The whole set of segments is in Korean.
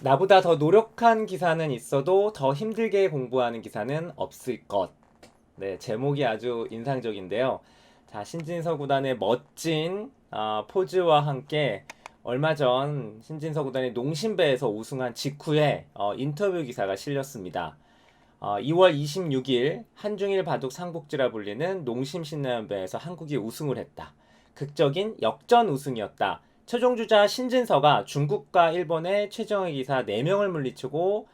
나보다 더 노력한 기사는 있어도 더 힘들게 공부하는 기사는 없을 것. 네, 제목이 아주 인상적인데요. 자, 신진서 구단의 멋진 포즈와 함께 얼마 전 신진서 구단이 농심배에서 우승한 직후에 인터뷰 기사가 실렸습니다. 2월 26일 한중일 바둑 삼국지라 불리는 농심 신라연배에서 한국이 우승을 했다. 극적인 역전 우승이었다. 최종 주자 신진서가 중국과 일본의 최정예 기사 4명을 물리치고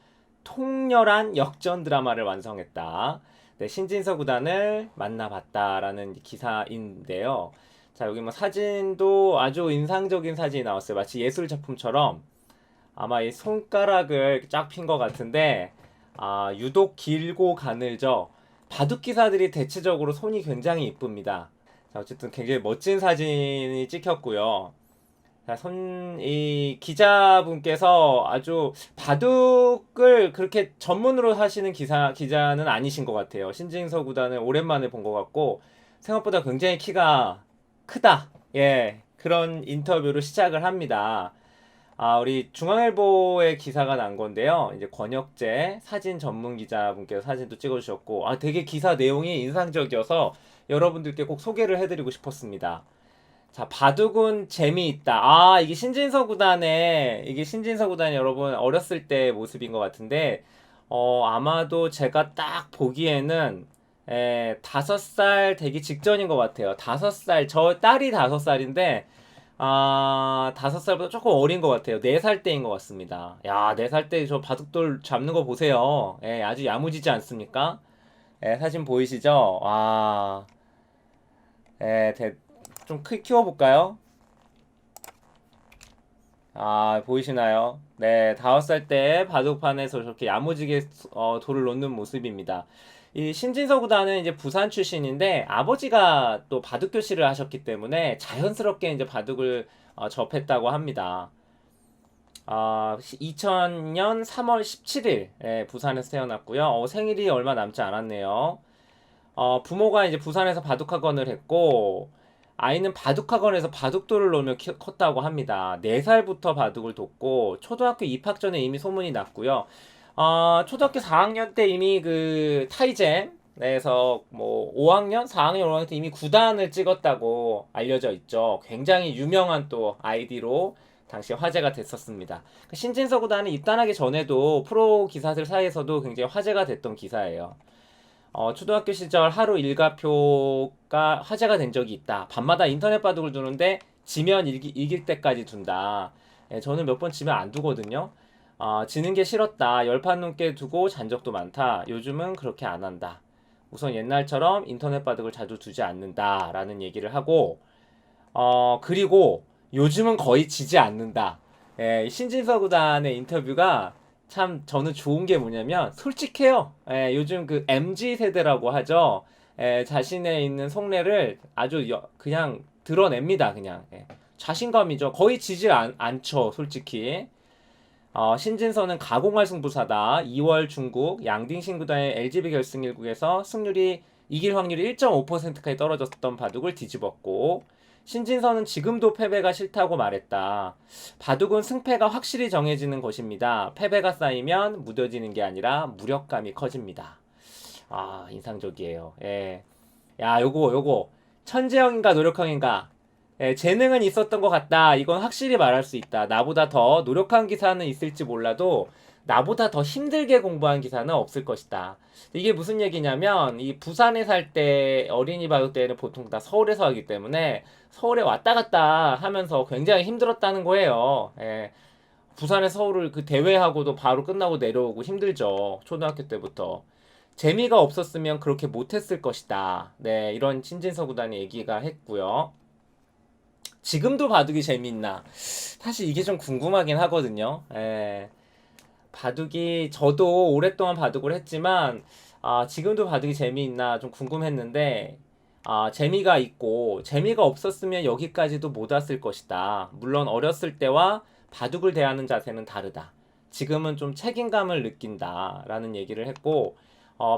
통렬한 역전 드라마를 완성했다. 네, 신진서 구단을 만나봤다라는 기사인데요. 자, 여기 뭐 사진도 아주 인상적인 사진이 나왔어요. 마치 예술 작품처럼 아마 이 손가락을 쫙 핀 것 같은데 유독 길고 가늘죠. 바둑 기사들이 대체적으로 손이 굉장히 이쁩니다. 자, 어쨌든 굉장히 멋진 사진이 찍혔고요. 자, 이 기자분께서 아주 바둑을 그렇게 전문으로 하시는 기자는 아니신 것 같아요. 신진서 구단을 오랜만에 본 것 같고, 생각보다 굉장히 키가 크다. 예, 그런 인터뷰로 시작을 합니다. 우리 중앙일보의 기사가 난 건데요. 이제 권혁재 사진 전문 기자분께서 사진도 찍어주셨고, 되게 기사 내용이 인상적이어서 여러분들께 꼭 소개를 해드리고 싶었습니다. 자, 바둑은 재미있다. 이게 신진서 구단이 여러분 어렸을 때 모습인 것 같은데, 아마도 제가 딱 보기에는 5살 되기 직전인 것 같아요. 5살, 저 딸이 5살인데, 5살보다 조금 어린 것 같아요. 4살 때인 것 같습니다. 야, 4살 때 저 바둑돌 잡는 거 보세요. 아주 야무지지 않습니까? 사진 보이시죠? 예, 좀 키워볼까요? 보이시나요? 네, 5살 때 바둑판에서 저렇게 야무지게 돌을 놓는 모습입니다. 이 신진서 구단은 이제 부산 출신인데 아버지가 또 바둑 교실을 하셨기 때문에 자연스럽게 이제 바둑을 접했다고 합니다. 2000년 3월 17일 부산에서 태어났고요. 생일이 얼마 남지 않았네요. 부모가 이제 부산에서 바둑학원을 했고 아이는 바둑학원에서 바둑돌을 놓으며 컸다고 합니다. 4살부터 바둑을 뒀고 초등학교 입학 전에 이미 소문이 났고요. 초등학교 4학년 때 이미 그 타이젠에서 뭐 5학년, 4학년, 5학년 때 이미 9단을 찍었다고 알려져 있죠. 굉장히 유명한 또 아이디로 당시 화제가 됐었습니다. 신진서 구단이 입단하기 전에도 프로 기사들 사이에서도 굉장히 화제가 됐던 기사예요. 초등학교 시절 하루 일과표가 화제가 된 적이 있다. 밤마다 인터넷 바둑을 두는데 지면 이길 때까지 둔다. 저는 몇 번 지면 안 두거든요. 지는 게 싫었다. 10판 넘게 두고 잔 적도 많다. 요즘은 그렇게 안 한다. 우선 옛날처럼 인터넷 바둑을 자주 두지 않는다. 라는 얘기를 하고, 그리고 요즘은 거의 지지 않는다. 신진서 구단의 인터뷰가 참 저는 좋은 게 뭐냐면 솔직해요. 요즘 그 MZ 세대라고 하죠. 자신의 있는 속내를 아주 그냥 드러냅니다. 그냥 자신감이죠. 거의 지지 않죠. 솔직히. 신진서는 가공할 승부사다. 2월 중국 양딩신 구단의 LGB 결승 1국에서 승률이 이길 확률이 1.5%까지 떨어졌던 바둑을 뒤집었고 신진서는 지금도 패배가 싫다고 말했다. 바둑은 승패가 확실히 정해지는 것입니다. 패배가 쌓이면 무뎌지는 게 아니라 무력감이 커집니다. 인상적이에요. 예. 야, 요거. 천재형인가 노력형인가? 재능은 있었던 것 같다. 이건 확실히 말할 수 있다. 나보다 더 노력한 기사는 있을지 몰라도 나보다 더 힘들게 공부한 기사는 없을 것이다. 이게 무슨 얘기냐면 이 부산에 살 때 어린이 바둑 때는 보통 다 서울에서 하기 때문에 서울에 왔다 갔다 하면서 굉장히 힘들었다는 거예요. 부산에 서울을 그 대회하고도 바로 끝나고 내려오고 힘들죠. 초등학교 때부터. 재미가 없었으면 그렇게 못했을 것이다. 네, 이런 신진서 구단이 얘기가 했고요. 지금도 바둑이 재밌나? 사실 이게 좀 궁금하긴 하거든요. 바둑이 저도 오랫동안 바둑을 했지만 지금도 바둑이 재미있나 좀 궁금했는데 재미가 있고 재미가 없었으면 여기까지도 못 왔을 것이다. 물론 어렸을 때와 바둑을 대하는 자세는 다르다. 지금은 좀 책임감을 느낀다라는 얘기를 했고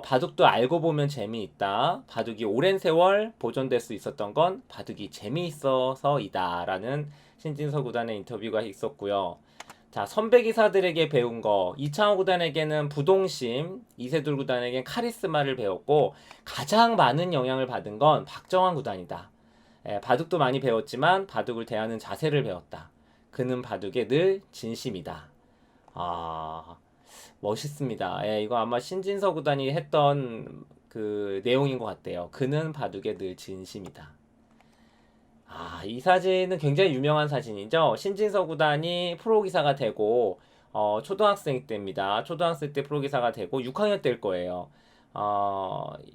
바둑도 알고 보면 재미있다. 바둑이 오랜 세월 보존될 수 있었던 건 바둑이 재미있어서이다. 라는 신진서 구단의 인터뷰가 있었고요. 자, 선배 기사들에게 배운 거, 이창호 구단에게는 부동심, 이세돌 구단에게는 카리스마를 배웠고 가장 많은 영향을 받은 건 박정환 구단이다. 바둑도 많이 배웠지만 바둑을 대하는 자세를 배웠다. 그는 바둑에 늘 진심이다. 아, 멋있습니다. 이거 아마 신진서 구단이 했던 그 내용인 것 같아요. 그는 바둑에 늘 진심이다. 이 사진은 굉장히 유명한 사진이죠. 신진서 구단이 프로기사가 되고, 초등학생 때입니다. 초등학생 때 프로기사가 되고, 6학년 때일 거예요.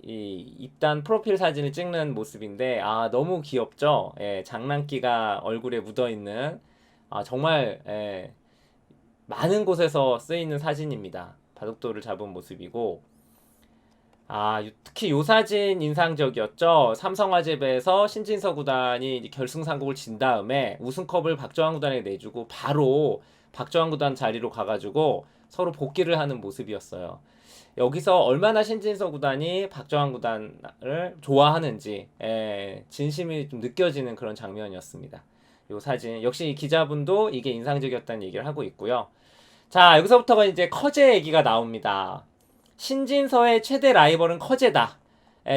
이 입단 프로필 사진을 찍는 모습인데, 너무 귀엽죠? 장난기가 얼굴에 묻어 있는, 정말, 많은 곳에서 쓰이는 사진입니다. 바둑돌을 잡은 모습이고, 특히 요 사진 인상적이었죠. 삼성화재배에서 신진서 구단이 이제 결승상국을 진 다음에 우승컵을 박정환 구단에 내주고 바로 박정환 구단 자리로 가가지고 서로 복귀를 하는 모습이었어요. 여기서 얼마나 신진서 구단이 박정환 구단을 좋아하는지 진심이 좀 느껴지는 그런 장면이었습니다. 요 사진 역시 이 기자분도 이게 인상적이었다는 얘기를 하고 있고요. 자, 여기서부터가 이제 커제 얘기가 나옵니다. 신진서의 최대 라이벌은 커제다.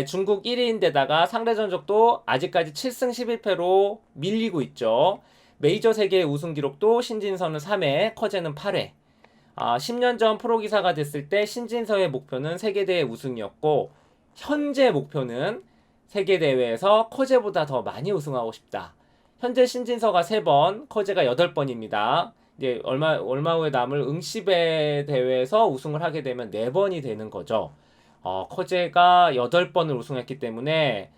중국 1위인데다가 상대 전적도 아직까지 7승 11패로 밀리고 있죠. 메이저 세계 우승 기록도 신진서는 3회, 커제는 8회. 10년 전 프로기사가 됐을 때 신진서의 목표는 세계대회 우승이었고 현재 목표는 세계대회에서 커제보다 더 많이 우승하고 싶다. 현재 신진서가 3번, 커제가 8번입니다. 이제 얼마 후에 남을 응시배 대회에서 우승을 하게 되면 4번이 되는 거죠. 커제가 8번을 우승했기 때문에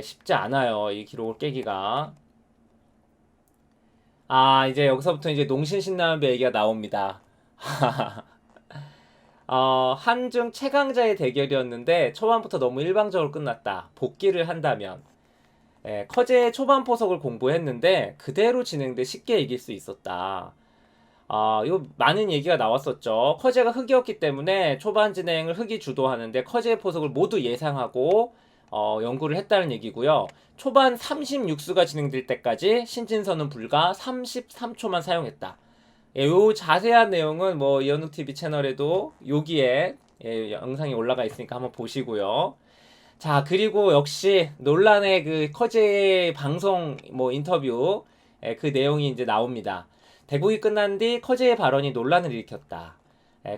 쉽지 않아요. 이 기록을 깨기가. 이제 여기서부터 이제 농신신나는배 얘기가 나옵니다. 한중 최강자의 대결이었는데 초반부터 너무 일방적으로 끝났다. 복귀를 한다면 커제의 초반 포석을 공부했는데 그대로 진행돼 쉽게 이길 수 있었다. 이거 많은 얘기가 나왔었죠. 커제가 흑이었기 때문에 초반 진행을 흑이 주도하는데 커제의 포석을 모두 예상하고 연구를 했다는 얘기고요. 초반 36수가 진행될 때까지 신진서는 불과 33초만 사용했다. 요 자세한 내용은 뭐 이현욱TV 채널에도 여기에 영상이 올라가 있으니까 한번 보시고요. 자, 그리고 역시 논란의 그 커제의 방송 뭐 인터뷰 그 내용이 이제 나옵니다. 대국이 끝난 뒤 커제의 발언이 논란을 일으켰다.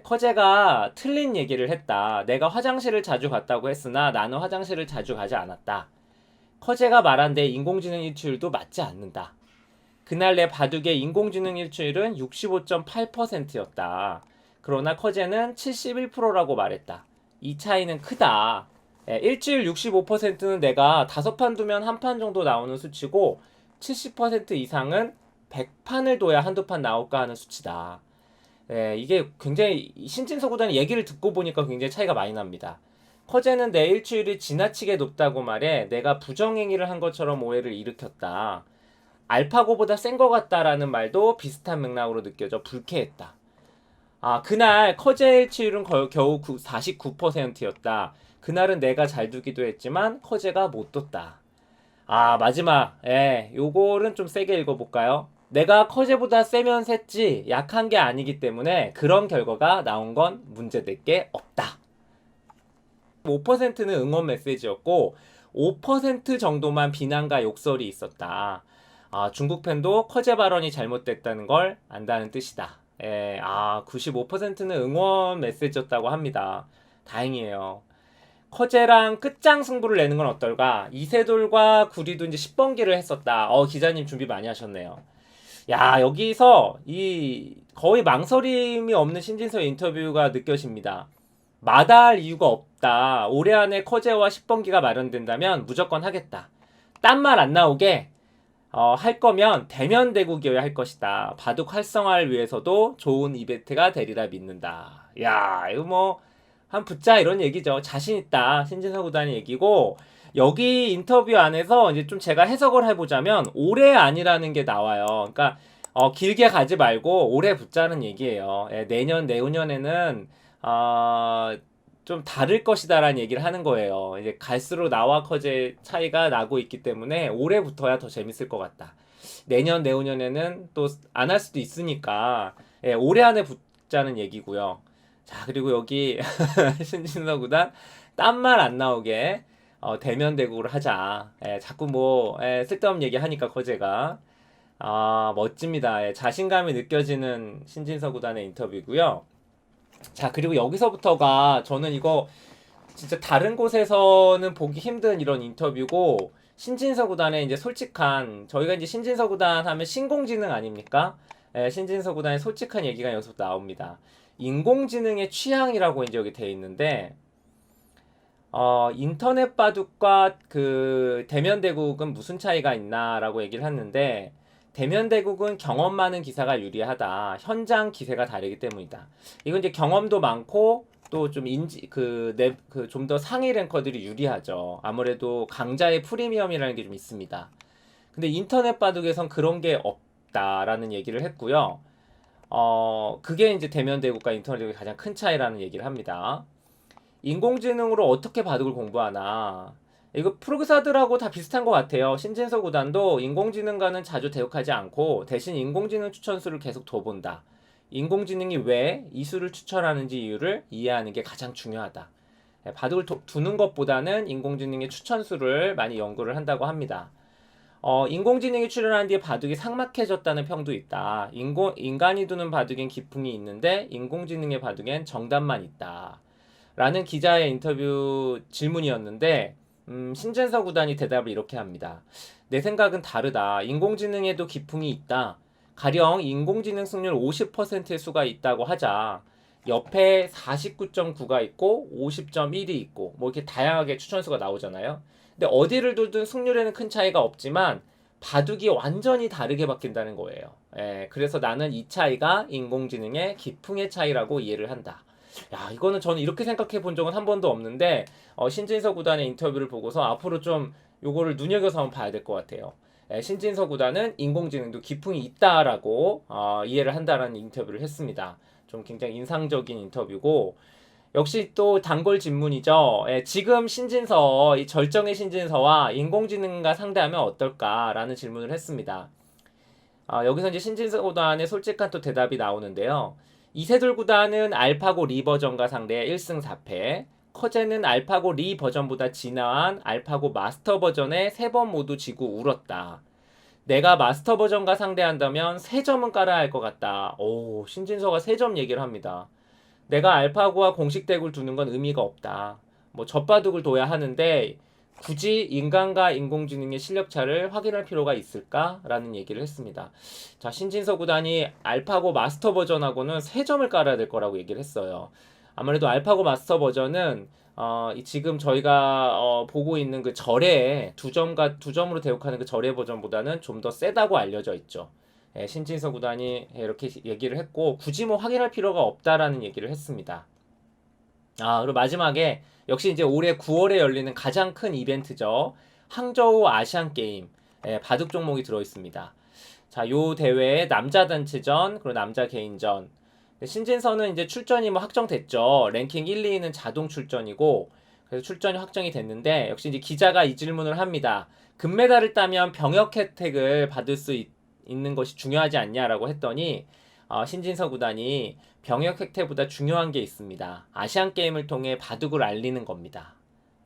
커제가 틀린 얘기를 했다. 내가 화장실을 자주 갔다고 했으나 나는 화장실을 자주 가지 않았다. 커제가 말한 내 인공지능 일치율도 맞지 않는다. 그날 내 바둑의 인공지능 일치율은 65.8%였다. 그러나 커제는 71%라고 말했다. 이 차이는 크다. 일주일 65%는 내가 5판 두면 한 판 정도 나오는 수치고 70% 이상은 100판을 둬야 한두 판 나올까 하는 수치다. 이게 굉장히 신진서 구단의 얘기를 듣고 보니까 굉장히 차이가 많이 납니다. 커제는 내 일주일이 지나치게 높다고 말해 내가 부정행위를 한 것처럼 오해를 일으켰다. 알파고보다 센 것 같다라는 말도 비슷한 맥락으로 느껴져 불쾌했다. 그날 커제의 일치율은 겨우 49%였다. 그날은 내가 잘 두기도 했지만 커제가 못 뒀다. 마지막 요거는 좀 세게 읽어볼까요? 내가 커제보다 세면 셌지 약한 게 아니기 때문에 그런 결과가 나온 건 문제될 게 없다. 5%는 응원 메시지였고 5% 정도만 비난과 욕설이 있었다. 중국 팬도 커제 발언이 잘못됐다는 걸 안다는 뜻이다. 95%는 응원 메시지였다고 합니다. 다행이에요. 커제랑 끝장 승부를 내는 건 어떨까? 이세돌과 구리도 이제 10번기를 했었다. 기자님 준비 많이 하셨네요. 야, 여기서 거의 망설임이 없는 신진서 인터뷰가 느껴집니다. 마다할 이유가 없다. 올해 안에 커제와 10번기가 마련된다면 무조건 하겠다. 딴 말 안 나오게 할 거면 대면 대국이어야 할 것이다. 바둑 활성화를 위해서도 좋은 이벤트가 되리라 믿는다. 야, 이거 뭐 한 붙자 이런 얘기죠. 자신 있다. 신진서 구단의 얘기고 여기 인터뷰 안에서 이제 좀 제가 해석을 해보자면 올해 아니라는 게 나와요. 그러니까 길게 가지 말고 올해 붙자는 얘기예요. 내년 내후년에는 좀 다를 것이다라는 얘기를 하는 거예요. 이제 갈수록 나와 커제 차이가 나고 있기 때문에 올해부터야 더 재밌을 것 같다. 내년 내후년에는 또 안 할 수도 있으니까 예, 올해 안에 붙자는 얘기고요. 자, 그리고 여기 신진서 구단 딴말 안 나오게 대면 대국을 하자. 예, 자꾸 뭐 쓸데없는 얘기 하니까 거제가 멋집니다. 예, 자신감이 느껴지는 신진서 구단의 인터뷰고요. 자, 그리고 여기서부터가 저는 이거 진짜 다른 곳에서는 보기 힘든 이런 인터뷰고 신진서 구단의 이제 솔직한 저희가 이제 신진서 구단 하면 신공지능 아닙니까? 예, 신진서 구단의 솔직한 얘기가 여기서부터 나옵니다. 인공지능의 취향이라고 이제 여기 돼 있는데 인터넷 바둑과 그 대면 대국은 무슨 차이가 있나라고 얘기를 했는데 대면 대국은 경험 많은 기사가 유리하다. 현장 기세가 다르기 때문이다. 이건 이제 경험도 많고 또 좀 인지 좀 더 상위 랭커들이 유리하죠. 아무래도 강자의 프리미엄이라는 게 좀 있습니다. 근데 인터넷 바둑에선 그런 게 없다라는 얘기를 했고요. 그게 이제 대면 대국과 인터넷 대국의 가장 큰 차이라는 얘기를 합니다. 인공지능으로 어떻게 바둑을 공부하나. 이거 프로기사들하고 다 비슷한 것 같아요. 신진서 구단도 인공지능과는 자주 대역하지 않고 대신 인공지능 추천수를 계속 둬본다. 인공지능이 왜 이 수를 추천하는지 이유를 이해하는 게 가장 중요하다. 바둑을 두는 것보다는 인공지능의 추천수를 많이 연구를 한다고 합니다. 인공지능이 출현한 뒤에 바둑이 삭막해졌다는 평도 있다. 인간이 두는 바둑엔 기풍이 있는데 인공지능의 바둑엔 정답만 있다. 라는 기자의 인터뷰 질문이었는데 신진서 구단이 대답을 이렇게 합니다. 내 생각은 다르다. 인공지능에도 기풍이 있다. 가령 인공지능 승률 50%의 수가 있다고 하자. 옆에 49.9가 있고 50.1이 있고 뭐 이렇게 다양하게 추천수가 나오잖아요. 근데 어디를 두든 승률에는 큰 차이가 없지만 바둑이 완전히 다르게 바뀐다는 거예요. 그래서 나는 이 차이가 인공지능의 기풍의 차이라고 이해를 한다. 야, 이거는 저는 이렇게 생각해 본 적은 한 번도 없는데 신진서 구단의 인터뷰를 보고서 앞으로 좀 요거를 눈여겨서 한번 봐야 될 것 같아요. 신진서 구단은 인공지능도 기풍이 있다라고 이해를 한다라는 인터뷰를 했습니다. 좀 굉장히 인상적인 인터뷰고 역시 또 단골 질문이죠. 지금 신진서, 이 절정의 신진서와 인공지능과 상대하면 어떨까라는 질문을 했습니다. 여기서 이제 신진서 구단의 솔직한 또 대답이 나오는데요. 이세돌 구단은 알파고 리 버전과 상대 1승 4패, 커제는 알파고 리 버전보다 진화한 알파고 마스터 버전에 3번 모두 지고 울었다. 내가 마스터 버전과 상대한다면 3점은 깔아야 할 것 같다. 오, 신진서가 3점 얘기를 합니다. 내가 알파고와 공식 덱을 두는 건 의미가 없다. 뭐 젖바둑을 둬야 하는데 굳이 인간과 인공지능의 실력 차를 확인할 필요가 있을까라는 얘기를 했습니다. 자, 신진서 구단이 알파고 마스터 버전하고는 3점을 깔아야 될 거라고 얘기를 했어요. 아무래도 알파고 마스터 버전은 지금 저희가 보고 있는 그 절의 2점으로 대역하는 그 절의 버전보다는 좀 더 세다고 알려져 있죠. 신진서 구단이 이렇게 얘기를 했고 굳이 뭐 확인할 필요가 없다라는 얘기를 했습니다. 그리고 마지막에 역시 이제 올해 9월에 열리는 가장 큰 이벤트죠. 항저우 아시안 게임 바둑 종목이 들어 있습니다. 자, 요 대회에 남자 단체전 그리고 남자 개인전. 신진서는 이제 출전이 뭐 확정됐죠. 랭킹 1, 2는 자동 출전이고 그래서 출전이 확정이 됐는데 역시 이제 기자가 이 질문을 합니다. 금메달을 따면 병역 혜택을 받을 수 있는 것이 중요하지 않냐라고 했더니 신진서 구단이 병역 혜택보다 중요한 게 있습니다. 아시안 게임을 통해 바둑을 알리는 겁니다.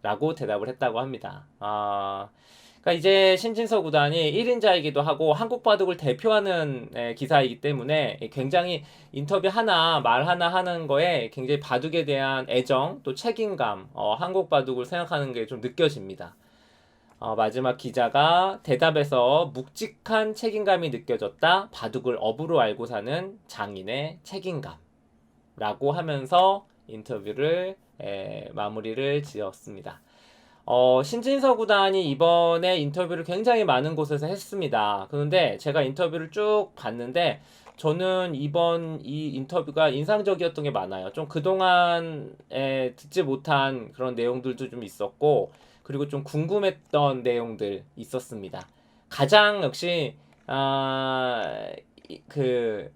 라고 대답을 했다고 합니다. 그러니까 이제 신진서 구단이 1인자이기도 하고 한국 바둑을 대표하는 기사이기 때문에 굉장히 인터뷰 하나 말 하나 하는 거에 굉장히 바둑에 대한 애정 또 책임감 한국 바둑을 생각하는 게 좀 느껴집니다. 마지막 기자가 대답에서 묵직한 책임감이 느껴졌다. 바둑을 업으로 알고 사는 장인의 책임감. 라고 하면서 인터뷰를 마무리를 지었습니다. 신진서 구단이 이번에 인터뷰를 굉장히 많은 곳에서 했습니다. 그런데 제가 인터뷰를 쭉 봤는데 저는 이번 이 인터뷰가 인상적이었던 게 많아요. 좀 그동안 듣지 못한 그런 내용들도 좀 있었고 그리고 좀 궁금했던 내용들 있었습니다. 가장 역시 그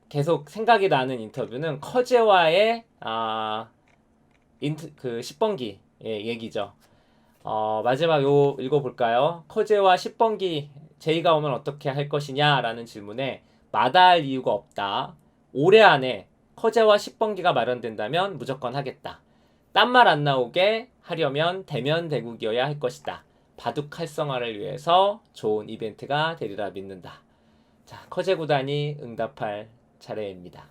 계속 생각이 나는 인터뷰는 커제와의 그 10번기 얘기죠. 마지막 요 읽어볼까요? 커제와 10번기 제의가 오면 어떻게 할 것이냐라는 질문에 마다할 이유가 없다. 올해 안에 커제와 10번기가 마련된다면 무조건 하겠다. 딴 말 안 나오게 하려면 대면 대국이어야 할 것이다. 바둑 활성화를 위해서 좋은 이벤트가 되리라 믿는다. 자, 커제 구단이 응답할 차례입니다.